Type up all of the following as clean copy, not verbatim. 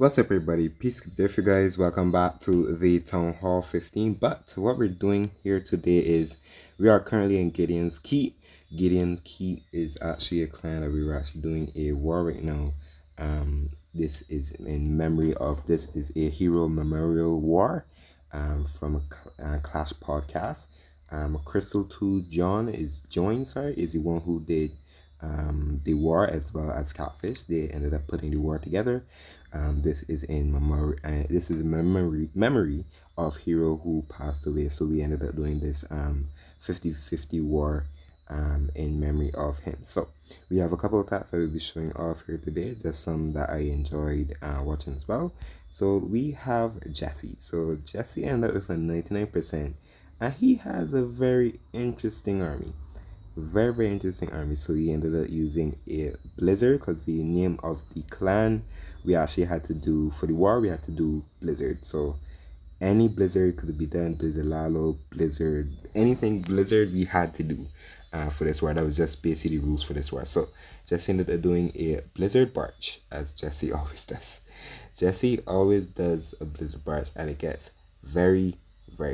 What's up, everybody? Peace be with you guys. Welcome back to the Town Hall 15. But what we're doing here today is we are currently in Gideon's Keep. Gideon's Keep is actually a clan that we're actually doing a war right now. This is in memory of this is a hero memorial war from a Clash podcast. Crystal 2 John is joined, sorry, is the one who did the war as well as Catfish. They ended up putting the war together. This is in memory. This is a memory of Hiro who passed away. So we ended up doing this 50-50 war in memory of him. So we have a couple of tasks that we'll be showing off here today. Just some that I enjoyed watching as well. So we have Jesse. So Jesse ended up with a 99%, and he has a very interesting army. Very interesting army. So he ended up using a blizzard because the name of the clan we actually had to do for the war, we had to do blizzard. So any blizzard could be done, blizzard lalo, blizzard, anything blizzard we had to do for this war. That was just basically rules for this war. So Jesse ended up doing a blizzard barge, as Jesse always does. Jesse always does a blizzard barge, and it gets very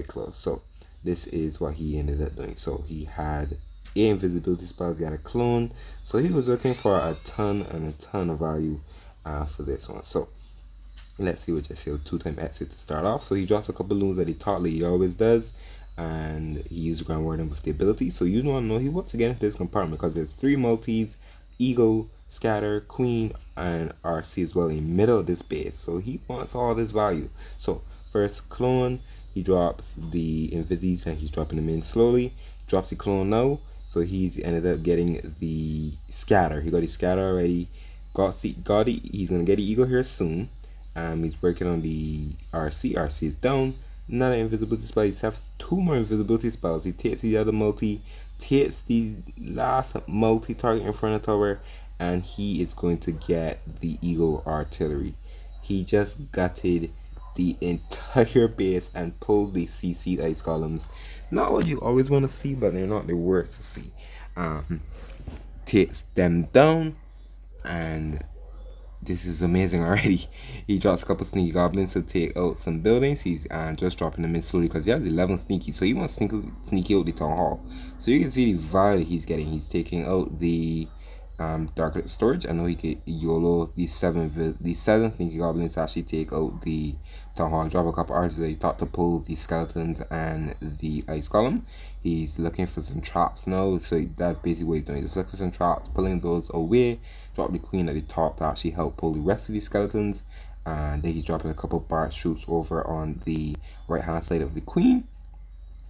close. So this is what he ended up doing. So he had invisibility spells, he had a clone. So he was looking for a ton of value for this one. So let's see what Jesse 2-time exit to start off. So he drops a couple loons that he taught like he always does, and he used Grand Warden with the ability. So you want to know he wants to get into this compartment because there's 3 multis, Eagle, Scatter, Queen, and RC as well in the middle of this base. So he wants all this value. So first clone, he drops the Invisis and he's dropping them in slowly. Drops the clone now. So he's ended up getting the Scatter. He got the Scatter already. Got it. He's gonna get the Eagle here soon. He's working on the RC. RC is down. Not an invisibility spell. He has 2 more invisibility spells. He takes the other multi, takes the last multi target in front of tower, and he is going to get the Eagle artillery. He just gutted the entire base and pulled the CC ice columns. Not what you always want to see, but they're not the worst to see. Takes them down, and this is amazing already. He drops a couple sneaky goblins to take out some buildings. He's just dropping them in slowly because he has 11 sneaky, so he wants to sneaky out the town hall. So you can see the value he's getting. He's taking out the dark storage. I know he could YOLO the 7 sneaky goblins to actually take out the town hall. Drop a couple archers that he thought to pull the skeletons and the ice column. He's looking for some traps now, so that's basically what he's doing. Just looking for some traps, pulling those away. Drop the queen at the top to actually help pull the rest of the skeletons, and then he's dropping a couple barge troops over on the right hand side of the queen.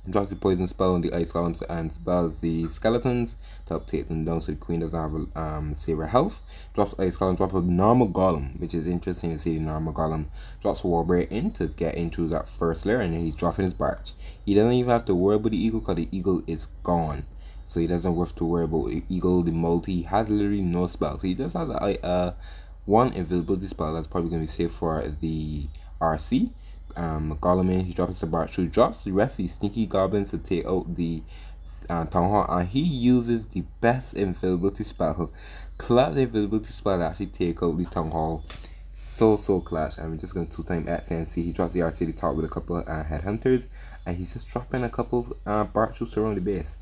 Drops the poison spell on the ice columns and spells the skeletons to help take them down so the queen doesn't have saver health. Drops ice column, drop a normal golem, which is interesting to see the normal golem. Drops warbear in to get into that first layer, and then he's dropping his barge. He doesn't even have to worry about the eagle because the eagle is gone. So he doesn't have to worry about the eagle, the multi. He has literally no spell. So he just has one invisibility spell that's probably going to be safe for the RC. Goleman, he drops the barge through, drops the rest of these sneaky goblins to take out the town hall, and he uses the best invisibility spell, clutch invisibility spell to actually take out the town hall. So clutch. I'm just going to 2-time X and see. He drops the RC to the top with a couple headhunters, and he's just dropping a couple barge troops around the base.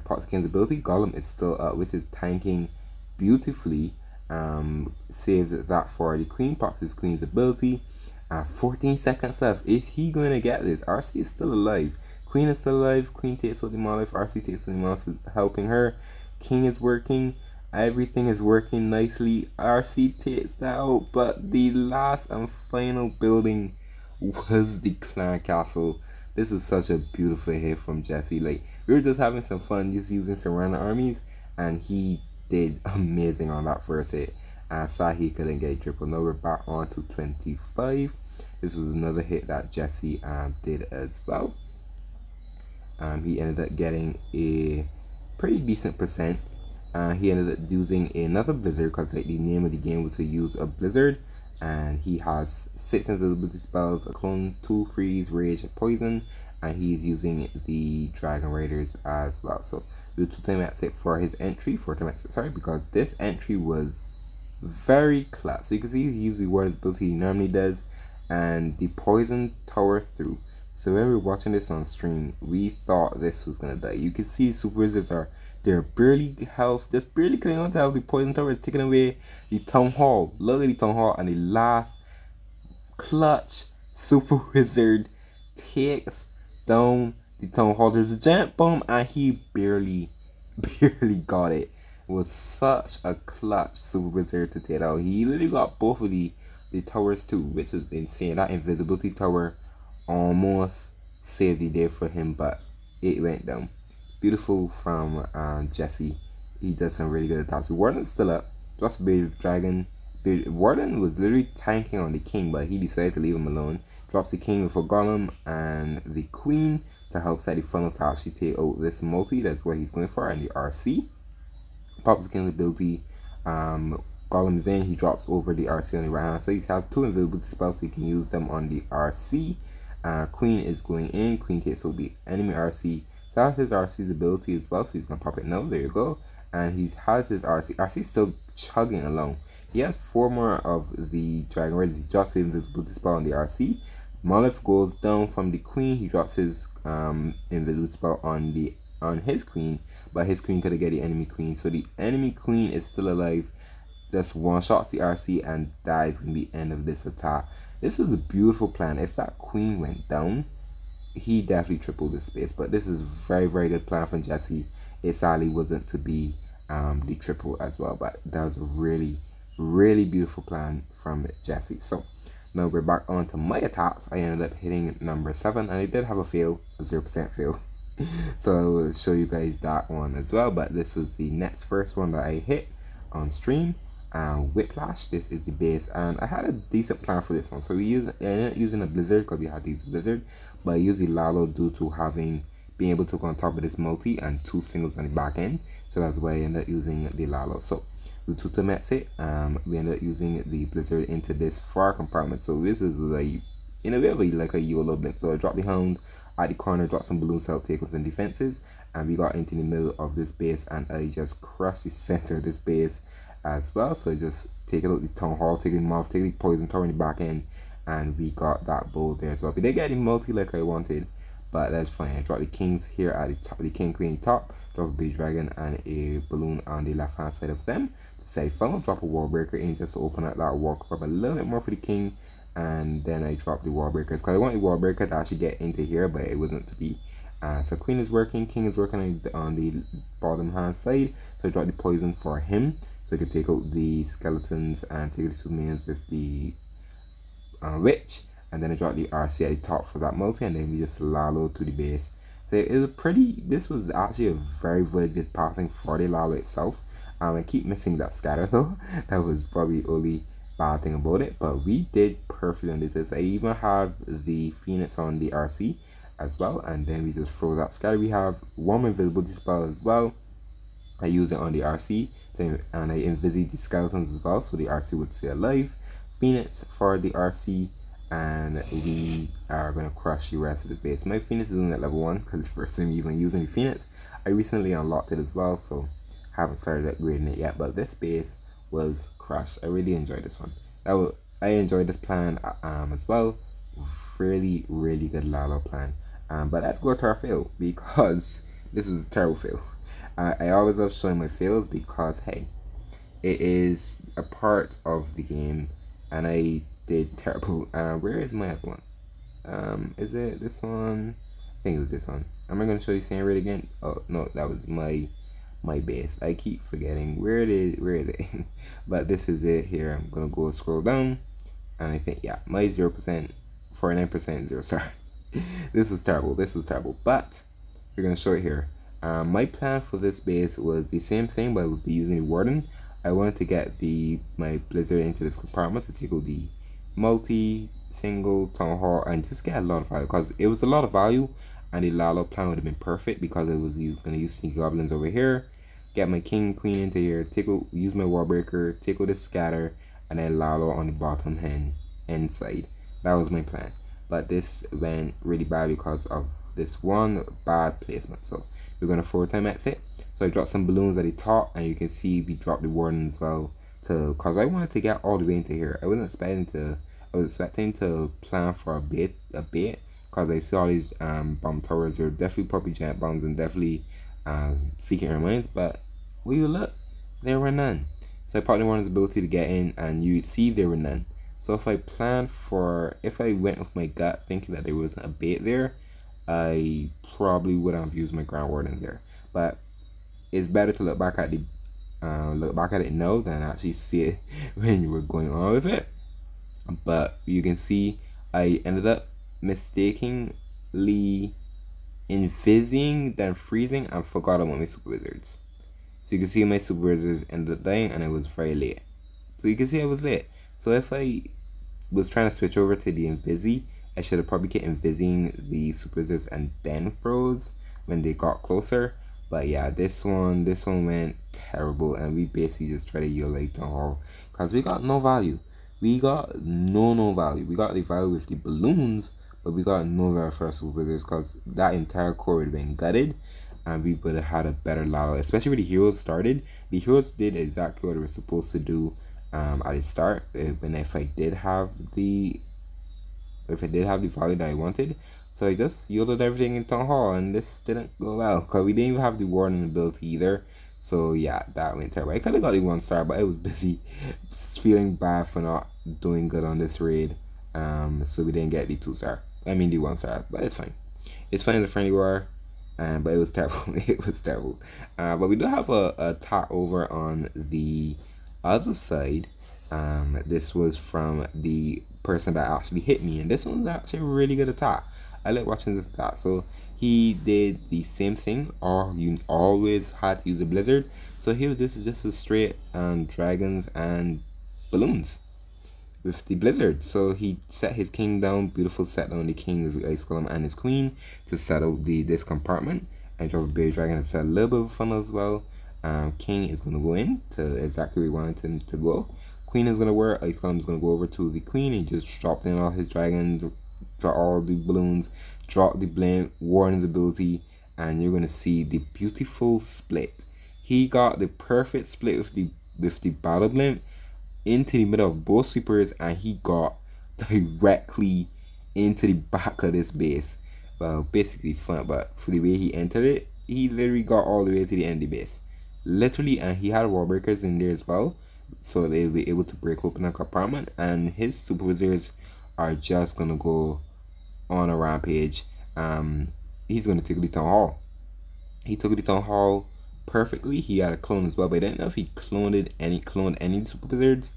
Prox King's ability, Golem is still up, which is tanking beautifully. Saved that for the Queen. Prox's Queen's ability. 14 seconds left. Is he going to get this? RC is still alive. Queen is still alive. Queen takes out the monolith. RC takes out the monolith, helping her. King is working. Everything is working nicely. RC takes that out. But the last and final building was the clan castle. This was such a beautiful hit from Jesse. Like, we were just having some fun, just using some random armies, and he did amazing on that first hit. Sad he couldn't get triple. Now we're back on to 25. This was another hit that Jesse did as well. He ended up getting a pretty decent percent. He ended up using another blizzard because like, the name of the game was to use a blizzard. And he has 6 invisibility spells, a clone, 2 freeze, rage, poison, and he's using the Dragon Raiders as well. So do 2-time exit for his entry, 4-time exit, sorry, because this entry was Very clutch. So you can see he usually what his ability he normally does, and the poison tower through. So when we were watching this on stream, we thought this was gonna die. You can see super wizards are they're barely health, just barely clinging on to health. The poison tower is taking away the town hall. Look at the town hall, and the last clutch super wizard takes down the town hall. There's a giant bomb, and he barely got it. It was such a clutch super wizard to take out. He literally got both of the towers too, which was insane. That invisibility tower almost saved the day for him, but it went down. Beautiful from Jesse. He does some really good attacks. Warden's still up. Just Bearded Dragon. Warden was literally tanking on the king, but he decided to leave him alone. Drops the king with a golem and the queen to help set the funnel to actually take out this multi. That's what he's going for, and the RC. Pops the king's ability. Golem's in. He drops over the RC on the right hand. So he has two invisibility spells, so he can use them on the RC. Queen is going in. Queen takes out the enemy RC. So that's his RC's ability as well. So he's gonna pop it now. There you go. And he has his RC. RC still chugging along. He has 4 more of the Dragon Raiders. He drops the invisibility spell on the RC. Monolith goes down from the Queen. He drops his invisibility spell on his Queen, but his Queen couldn't get the enemy Queen. So the enemy Queen is still alive. Just one shots the RC, and that is gonna be the end of this attack. This is a beautiful plan. If that Queen went down, he definitely tripled this space. But this is very, very good plan from Jesse. It sadly wasn't to be the triple as well, but that was a really, really beautiful plan from Jesse. So now we're back on to my attacks. I ended up hitting number 7, and I did have a fail, a 0% fail. So I will show you guys that one as well. But this was the next first one that I hit on stream. Whiplash, this is the base, and I had a decent plan for this one. So I ended up using a blizzard because we had to use a blizzard, but I used the Lalo due to being able to go on top of this multi and 2 singles on the back end. So that's why I ended up using the Lalo. So we tutomets it. We ended up using the blizzard into this far compartment. So this is like in a way like a YOLO blip. So I dropped the hound at the corner, dropped some balloons to help take us in defenses, and we got into the middle of this base, and I just crushed the center of this base as well. So I just take out the town hall, take him off, take the poison tower in the back end, and we got that bowl there as well. We didn't get the multi like I wanted, but that's fine. I dropped the kings here at the top, the king queen at the top, drop a big dragon and a balloon on the left hand side of them to set a funnel, drop a wall breaker in just to open up that wall cover a little bit more for the king, and then I dropped the wall breakers because I want the wall breaker to actually get into here, but it wasn't to be. So queen is working, king is working on the bottom hand side, so I dropped the poison for him so I could take out the skeletons and take the superminions with the witch, and then I dropped the RC at the top for that multi, and then we just Lalo to the base. So it was this was actually a very, very good pathing for the Lalo itself. I keep missing that scatter though. That was probably the only bad thing about it, but we did perfectly on this. I even have the Phoenix on the RC as well, and then we just throw that scatter. We have one invisibility spell as well. I use it on the RC, and I invisible the skeletons as well, so the RC would stay alive. Phoenix for the RC, and we are gonna crush the rest of this base. My Phoenix is only at level 1 because it's the first time even using the Phoenix. I recently unlocked it as well, so haven't started upgrading it yet. But this base was crushed. I really enjoyed this one. I enjoyed this plan as well. Really, really good Lalo plan. But let's go to our fail, because this was a terrible fail. I always love showing my fails because, hey, it is a part of the game, and I did terrible. Where is my other one? Is it this one? I think it was this one. Am I going to show you same rate again? Oh, no, that was my base. I keep forgetting where it is. Where is it? But this is it here. I'm going to go scroll down, and I think, yeah, my 0%, 49%, 0 star. This was terrible. This was terrible. But we're going to show it here. My plan for this base was the same thing, but I would be using the Warden. I wanted to get my Blizzard into this compartment to take out the multi, single, town hall, and just get a lot of value, because it was a lot of value, and the Lalo plan would have been perfect because I was going to use Sneaky Goblins over here, get my king, queen into here, use my wall breaker, take out this scatter, and then Lalo on the bottom hand inside. That was my plan, but this went really bad because of this one bad placement. So we're going to 4-time exit. So I dropped some balloons at the top, and you can see we dropped the Warden as well to, cause I wanted to get all the way into here. I was expecting to plan for a bit, cause I see all these bomb towers. They're definitely probably giant bombs and definitely seeking airlines, but we would look, there were none. So I probably wanted the ability to get in, and you see there were none. So if I went with my gut thinking that there wasn't a bait there, I probably would have used my ground warden there. But it's better to look back at it now than actually see it when you were going on with it. But you can see I ended up mistakenly invising, then freezing, and forgot about my super wizards. So you can see my super wizards ended up dying, and I was very late. So you can see I was late. So if I was trying to switch over to the Invisi, I should have probably kept Invising the super wizards and then froze when they got closer. But yeah, this one went terrible, and we basically just tried to yield like the hall, cause we got no value. We got no value. We got the value with the balloons, but we got no value for our super wizards, cause that entire core would have been gutted, and we would have had a better lotto. Especially when the heroes started. The heroes did exactly what they were supposed to do at the start. And if I did have the value that I wanted. So I just yielded everything in Town Hall, and this didn't go well, because we didn't even have the warning ability either. So yeah, that went terrible. I could have got the 1 star, but I was busy feeling bad for not doing good on this raid. So we didn't get the 2 star. I mean the 1 star, but it's fine. It's fine as a friendly war. But it was terrible. It was terrible. But we do have a talk over on the other side. This was from the person that actually hit me, and this one's actually a really good attack. I like watching this attack. So he did the same thing, or you always had to use a blizzard. So here, this is just a straight dragons and balloons with the blizzard. So he set his king down, beautiful set down the king with the ice golem and his queen to settle this compartment, and drop a bear dragon to set a little bit of fun as well. King is gonna go in to exactly where we wanted him to go. Queen is gonna wear ice golem is gonna go over to the queen and just drop in all his dragons, drop all the balloons, drop the blame warden's ability, and you're gonna see the beautiful split. He got the perfect split with the battle blimp into the middle of both sweepers, and he got directly into the back of this base. Well, basically fun, but for the way he entered it, he literally got all the way to the end of the base. Literally, and he had wall breakers in there as well, so they'll be able to break open a compartment, and his super wizards are just gonna go on a rampage. He's gonna take the town hall. He took the town hall perfectly. He had a clone as well, but I didn't know if he cloned any super wizards.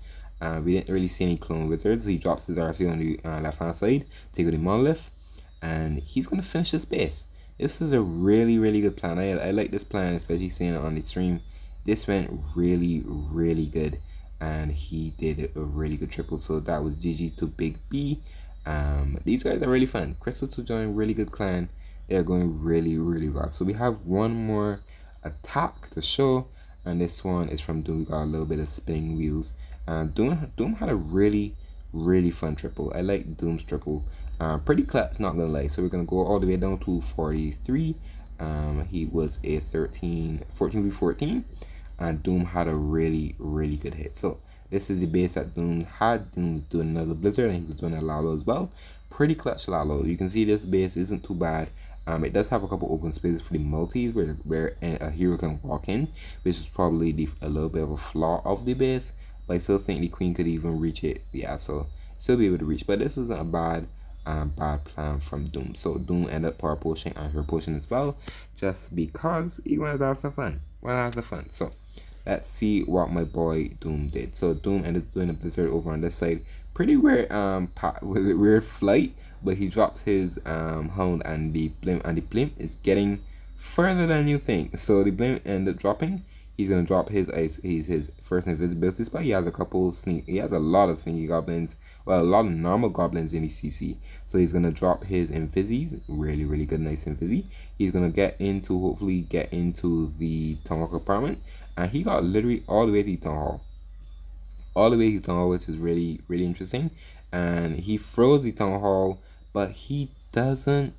We didn't really see any clone wizards. He drops his RC on the left hand side, take out the monolith, and he's gonna finish this base. This is a really good plan. I like this plan, especially seeing it on the stream. This went really good, and he did a really good triple. So that was GG to Big B. These guys are really fun. Crystal to join, really good clan. They're going really well. So we have one more attack to show, and this one is from Doom. We got a little bit of spinning wheels. Doom had a really fun triple. I like Doom's triple. Pretty clutch, not gonna lie. So we're gonna go all the way down to 43. He was a 14v14, and Doom had a really good hit. So this is the base that Doom had. Doom was doing another blizzard, and he was doing a Lalo as well. Pretty clutch Lalo. You can see this base isn't too bad. It does have a couple open spaces for the multis where a hero can walk in, which is probably a little bit of a flaw of the base, but I still think the queen could even reach it. Yeah, so still be able to reach. But this wasn't a bad plan from Doom. So Doom ended up power potion and her potion as well, just because he wanted to have some fun. So let's see what my boy Doom did. So Doom ended up doing a blizzard over on this side. Pretty weird weird flight, but he drops his hound, and the blimp is getting further than you think. So the blimp ended up dropping. He's gonna drop his ice. He's his first invisibility spell. He has he has a lot of sneaky goblins. Well, a lot of normal goblins in his CC. So he's gonna drop his invisis. Really good, nice invisi. He's gonna hopefully get into the town hall compartment, and he got literally all the way to the town hall. All the way to town hall, which is really interesting. And he froze the town hall, but he doesn't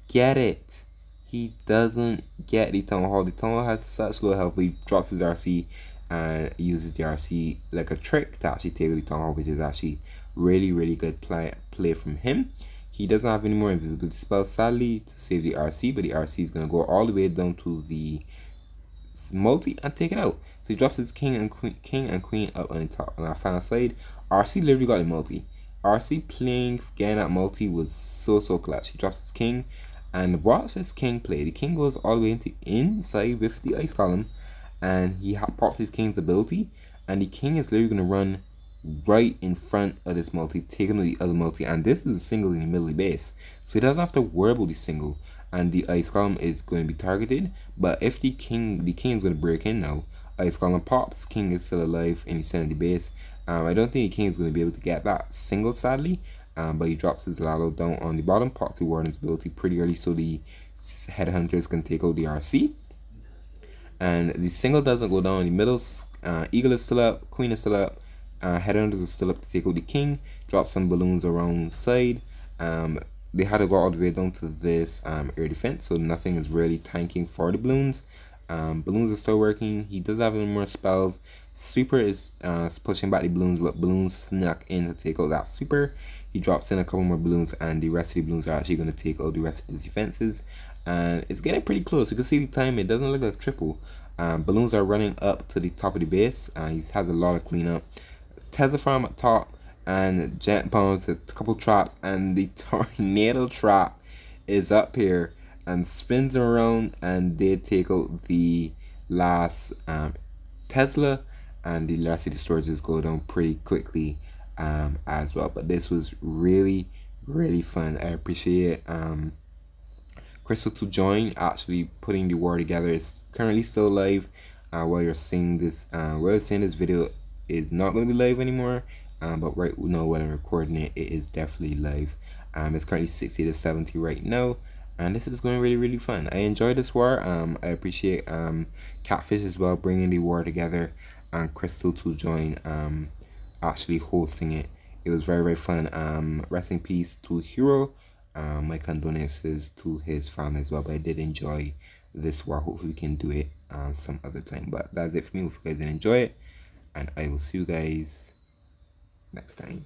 get it. He doesn't get the town hall. The town hall has such low health, but he drops his RC, and uses the RC like a trick to actually take out the Town Hall, which is actually really good play from him. He doesn't have any more invisibility spells, sadly, to save the RC, but the RC is going to go all the way down to the multi and take it out. So he drops his king and queen up on the top on our final side. RC literally got a multi. RC playing getting that multi was so clutch. He drops his king, and watch this king play. The king goes all the way into inside with the ice column, and he pops his king's ability, and the king is literally gonna run right in front of this multi, taking the other multi, and this is a single in the middle of the base, so he doesn't have to worry about the single, and the ice column is going to be targeted. But if the king is going to break in now, ice column pops, king is still alive in the center of the base. I don't think the king is going to be able to get that single, sadly, but he drops his Lalo down on the bottom, pops the warden's ability pretty early, so the headhunters can take out the RC. And the single doesn't go down in the middle. Eagle is still up, queen is still up, headhunters are still up to take out the king. Drop some balloons around side. They had to go all the way down to this air defense, so nothing is really tanking for the balloons. Balloons are still working. He does have any more spells. Sweeper is pushing back the balloons, but balloons snuck in to take out that sweeper. He drops in a couple more balloons, and the rest of the balloons are actually going to take out the rest of his defenses. And it's getting pretty close. You can see the time, it doesn't look like triple. Balloons are running up to the top of the base. He has a lot of cleanup. Tesla farm up top, and jet bombs, a couple traps, and the tornado trap is up here and spins around, and they take out the last Tesla, and the rest of the storages go down pretty quickly as well. But this was really fun. I appreciate Crystal to join, actually putting the war together. It's currently still live while you're seeing this. While you're seeing this video, is not going to be live anymore. But right now, when I'm recording it, it is definitely live. It's currently 60 to 70 right now, and this is going really fun. I enjoyed this war. I appreciate Catfish as well bringing the war together, and Crystal to join actually hosting it. It was very fun. Rest in peace to Hiro. My condolences to his family as well. But I did enjoy this war. Hopefully we can do it some other time. But that's it for me. Hope you guys did enjoy it, and I will see you guys next time.